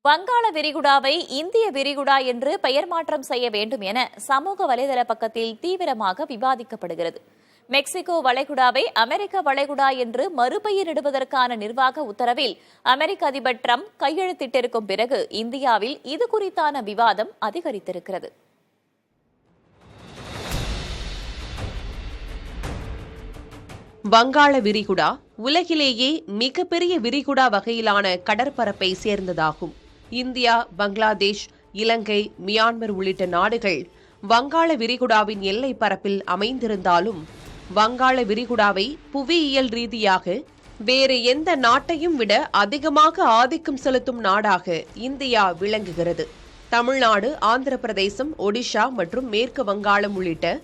வங்காள விரிகுடாவை இந்திய விரிகுடா என்று பெயர் மாற்றம் செய்ய வேண்டும் என சமூக வலைதள பக்கத்தில் தீவிரமாக விவாதிக்கப்படுகிறது. மெக்சிகோ வளைகுடாவை அமெரிக்க வளைகுடா என்று மறுபெயரிடுவதற்கான நிர்வாக உத்தரவில் அமெரிக்க அதிபர் டிரம்ப் கையெழுத்திட்டிருக்கும் பிறகு இந்தியாவில் இது குறித்தான விவாதம் அதிகரித்திருக்கிறது. வங்காள விரிகுடா உலகிலேயே மிகப்பெரிய விரிகுடா வகையிலான கடற்பரப்பை சேர்ந்ததாகும். இந்தியா, பங்களாதேஷ், இலங்கை, மியான்மர் உள்ளிட்ட நாடுகள் வங்காள விரிகுடாவின் எல்லை பரப்பில் அமைந்திருந்தாலும் வங்காள விரிகுடாவை புவியியல் ரீதியாக வேறு எந்த நாட்டையும் விட அதிகமாக ஆதிக்கம் செலுத்தும் நாடாக இந்தியா விளங்குகிறது. தமிழ்நாடு, ஆந்திர பிரதேசம், ஒடிஷா மற்றும் மேற்கு வங்காளம் உள்ளிட்ட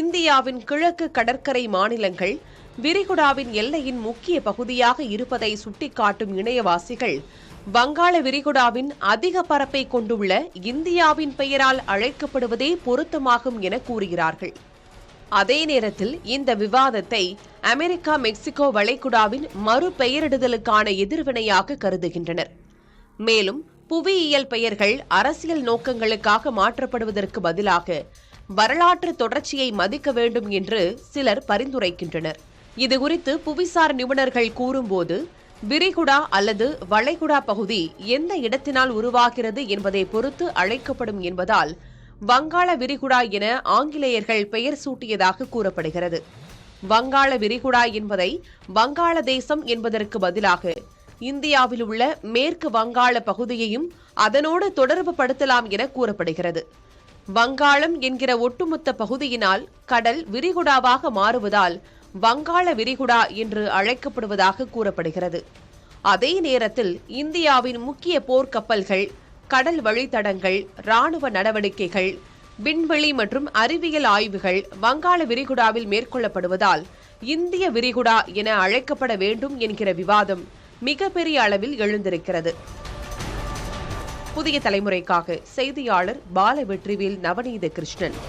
இந்தியாவின் கிழக்கு கடற்கரை மாநிலங்கள் விரிகுடாவின் எல்லையின் முக்கிய பகுதியாக இருப்பதை சுட்டிக்காட்டும் இணையவாசிகள் வங்காள விரிகுடாவின் அதிக பரப்பை கொண்டுள்ள இந்தியாவின் பெயரால் அழைக்கப்படுவதே பொருத்தமாகும் என கூறுகிறார்கள். அதே நேரத்தில் இந்த விவாதத்தை அமெரிக்கா மெக்சிகோ வளைகுடாவின் மறுபெயரிடுதலுக்கான எதிர்வினையாக கருதுகின்றனர். மேலும் புவியியல் பெயர்கள் அரசியல் நோக்கங்களுக்காக மாற்றப்படுவதற்கு பதிலாக வரலாற்று தொடர்ச்சியை மதிக்க வேண்டும் என்று சிலர் பரிந்துரைக்கின்றனர். இதுகுறித்து புவிசார் நிபுணர்கள் கூறும்போது, விரிகுடா அல்லது வளைகுடா பகுதி எந்த இடத்தினால் உருவாகிறது என்பதை பொறுத்து அழைக்கப்படும் என்பதால் வங்காள விரிகுடா என ஆங்கிலேயர்கள் பெயர் சூட்டியதாக கூறப்படுகிறது. வங்காள விரிகுடா என்பதை வங்காளதேசம் என்பதற்கு பதிலாக இந்தியாவில் உள்ள மேற்கு வங்காள பகுதியையும் அதனோடு தொடர்பு படுத்தலாம் என கூறப்படுகிறது. வங்காளம் என்கிற ஒட்டுமொத்த பகுதியினால் கடல் விரிகுடாவாக மாறுவதால் வங்காள விரிகுடா என்று அழைக்கப்படுவதாக கூறப்படுகிறது. அதே நேரத்தில் இந்தியாவின் முக்கிய போர்க்கப்பல்கள், கடல் வழித்தடங்கள், ராணுவ நடவடிக்கைகள், விண்வெளி மற்றும் அறிவியல் ஆய்வுகள் வங்காள விரிகுடாவில் மேற்கொள்ளப்படுவதால் இந்திய விரிகுடா என அழைக்கப்பட வேண்டும் என்கிற விவாதம் மிகப்பெரிய அளவில் எழுந்திருக்கிறது. புதிய தலைமுறைக்காக செய்தியாளர் பாலவெற்றிவேல், நவநீத கிருஷ்ணன்.